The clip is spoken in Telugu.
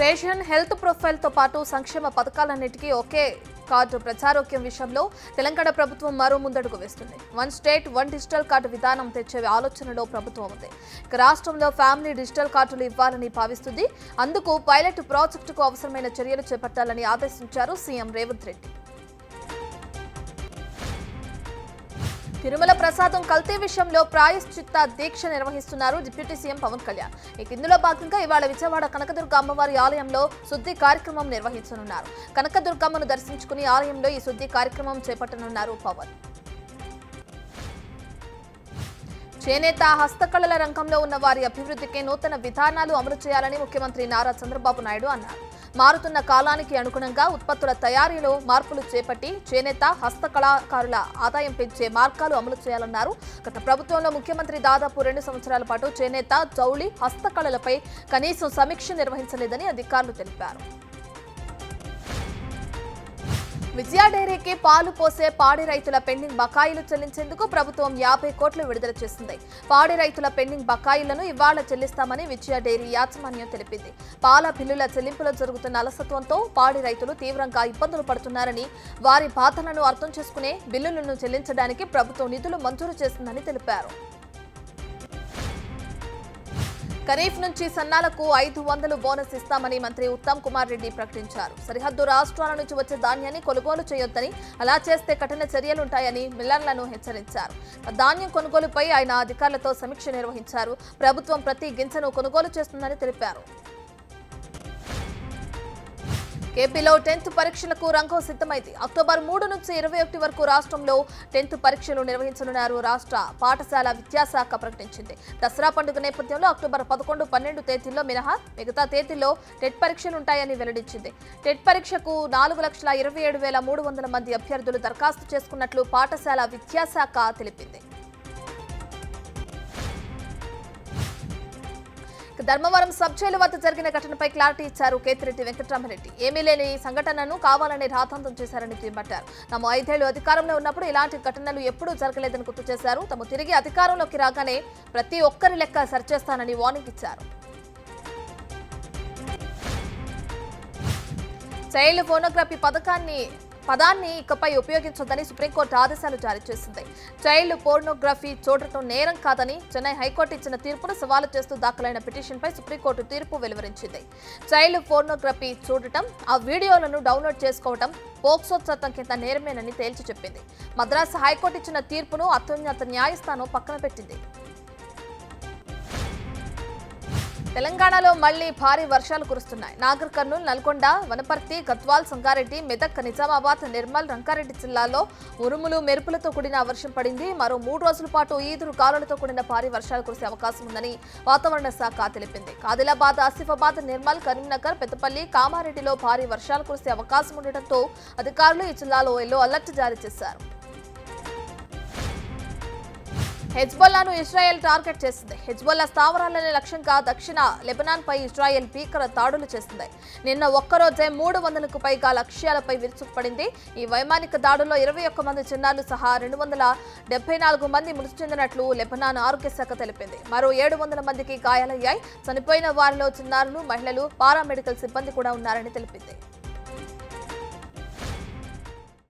రేషన్ హెల్త్ ప్రొఫైల్ తో పాటు సంక్షేమ పథకాలన్నిటికీ ఒకే కార్డు ప్రచారోగ్యం విషయంలో తెలంగాణ ప్రభుత్వం మరో ముందడుగు వేస్తుంది. One state one digital card విధానం తెచ్చే ఆలోచనలో ప్రభుత్వం ఉంది. ఇక రాష్ట్రంలో ఫ్యామిలీ డిజిటల్ కార్డులు ఇవ్వాలని భావిస్తుంది. అందుకు పైలట్ ప్రాజెక్టుకు అవసరమైన చర్యలు చేపట్టాలని ఆదేశించారు సీఎం రేవంత్ రెడ్డి. తిరుమల ప్రసాదం కల్తీ విషయంలో ప్రాయశ్చిత్త దీక్ష నిర్వహిస్తున్నారు డిప్యూటీ సీఎం పవన్ కళ్యాణ్. ఇందులో భాగంగా ఇవాళ విజయవాడ కనకదుర్గ అమ్మవారి ఆలయంలో శుద్ధి కార్యక్రమం నిర్వహించనున్నారు. కనకదుర్గమ్మను దర్శించుకుని ఆలయంలో ఈ శుద్ధి కార్యక్రమం చేపట్టనున్నారు పవన్. చేనేత హస్తకళల రంగంలో ఉన్న వారి అభివృద్ధికి నూతన విధానాలు అమలు చేయాలని ముఖ్యమంత్రి నారా చంద్రబాబు నాయుడు అన్నారు. మారుతున్న కాలానికి అనుగుణంగా ఉత్పత్తుల తయారీలో మార్పులు చేపట్టి చేనేత హస్తకళాకారుల ఆదాయం పెంచే మార్గాలు అమలు చేయాలన్నారు. గత ప్రభుత్వంలో ముఖ్యమంత్రి దాదాపు 2 సంవత్సరాల పాటు చేనేత, జౌళి, హస్తకళలపై కనీసం సమీక్ష నిర్వహించలేదని అధికారులు తెలిపారు. విజయ డైరీకి పాలు పోసే పాడి రైతుల పెండింగ్ బకాయిలు చెల్లించేందుకు ప్రభుత్వం 50 కోట్లు విడుదల చేసింది. పాడి రైతుల పెండింగ్ బకాయిలను ఇవాళ చెల్లిస్తామని విజయ డైరీ యాజమాన్యం తెలిపింది. పాల బిల్లుల చెల్లింపులో జరుగుతున్న అలసత్వంతో పాడి రైతులు తీవ్రంగా ఇబ్బందులు పడుతున్నారని, వారి బాధలను అర్థం చేసుకునే బిల్లులను చెల్లించడానికి ప్రభుత్వం నిధులు మంజూరు చేసిందని తెలిపారు. ఖరీఫ్ నుంచి సన్నాలకు 500 బోనస్ ఇస్తామని మంత్రి ఉత్తమ్ కుమార్ రెడ్డి ప్రకటించారు. సరిహద్దు రాష్ట్రాల నుంచి వచ్చే ధాన్యాన్ని కొనుగోలు చేయొద్దని, అలా చేస్తే కఠిన చర్యలుంటాయని మిల్లర్లను హెచ్చరించారు. ధాన్యం కొనుగోలుపై ఆయన అధికారులతో సమీక్ష నిర్వహించారు. ప్రభుత్వం ప్రతి గింజను కొనుగోలు చేస్తుందని తెలిపారు. ఏపీలో 10th పరీక్షలకు రంగం సిద్ధమైంది. అక్టోబర్ 3 నుంచి 21 వరకు రాష్ట్రంలో 10th పరీక్షలు నిర్వహించనున్నారు రాష్ట్ర పాఠశాల విద్యాశాఖ ప్రకటించింది. దసరా పండుగ నేపథ్యంలో అక్టోబర్ 11, 12 తేదీల్లో మినహా మిగతా తేదీల్లో టెట్ పరీక్షలుంటాయని వెల్లడించింది. టెట్ పరీక్షకు 4,27,300 మంది అభ్యర్థులు దరఖాస్తు చేసుకున్నట్లు పాఠశాల విద్యాశాఖ తెలిపింది. ధర్మవరం సబ్ జైలు వద్ద జరిగిన ఘటనపై క్లారిటీ ఇచ్చారు కేతిరెడ్డి వెంకటరామరెడ్డి. ఏమీ లేని సంఘటనను కావాలని రాద్ధాంతం చేశారని దుయ్యబట్టారు. తాము 5 ఏళ్లు అధికారంలో ఉన్నప్పుడు ఇలాంటి ఘటనలు ఎప్పుడూ జరగలేదని గుర్తు చేశారు. తాము తిరిగి అధికారంలోకి రాగానే ప్రతి ఒక్కరి లెక్క సరిచేస్తానని వార్నింగ్ ఇచ్చారు. చైల్డ్ ఫోనోగ్రఫీ పదాన్ని ఇకపై ఉపయోగించొద్దని సుప్రీంకోర్టు ఆదేశాలు జారీ చేసింది. చైల్డ్ పోర్నోగ్రఫీ చూడటం నేరం కాదని చెన్నై హైకోర్టు ఇచ్చిన తీర్పును సవాలు చేస్తూ దాఖలైన పిటిషన్పై సుప్రీంకోర్టు తీర్పు వెలువరించింది. చైల్డ్ పోర్నోగ్రఫీ చూడటం, ఆ వీడియోలను డౌన్లోడ్ చేసుకోవడం పోక్సో చట్టం కింద నేరమేనని తేల్చి చెప్పింది. మద్రాసు హైకోర్టు ఇచ్చిన తీర్పును అత్యున్నత న్యాయస్థానం పక్కన పెట్టింది. తెలంగాణలో మళ్లీ భారీ వర్షాలు కురుస్తున్నాయి. నాగర్ కర్నూలు, నల్గొండ, వనపర్తి, గద్వాల్, సంగారెడ్డి, మెదక్, నిజామాబాద్, నిర్మల్, రంగారెడ్డి జిల్లాల్లో ఉరుములు, మెరుపులతో కూడిన వర్షం పడింది. మరో 3 రోజుల పాటు ఈదురు గాలులతో కూడిన భారీ వర్షాలు కురిసే అవకాశం ఉందని వాతావరణ శాఖ తెలిపింది. ఆదిలాబాద్, ఆసిఫాబాద్, నిర్మల్, కరీంనగర్, పెద్దపల్లి, కామారెడ్డిలో భారీ వర్షాలు కురిసే అవకాశం ఉండటంతో అధికారులు ఈ జిల్లాలో ఎల్లో అలర్ట్ జారీ చేశారు. హెజ్బొల్లాను ఇజ్రాయెల్ టార్గెట్ చేసింది. హెజ్బొల్లా స్థావరాలనే లక్ష్యంగా దక్షిణ లెబనాన్పై ఇజ్రాయెల్ భీకర దాడులు చేసింది. నిన్న ఒక్కరోజే 300కు పైగా లక్ష్యాలపై విరుచుకుపడింది. ఈ వైమానిక దాడుల్లో 21 మంది చిన్నారులు సహా 274 మంది మృతి చెందినట్లు లెబనాన్ ఆరోగ్య శాఖ తెలిపింది. మరో 700 మందికి గాయాలయ్యాయి. చనిపోయిన వారిలో చిన్నారులు, మహిళలు, పారామెడికల్ సిబ్బంది కూడా ఉన్నారని తెలిపింది.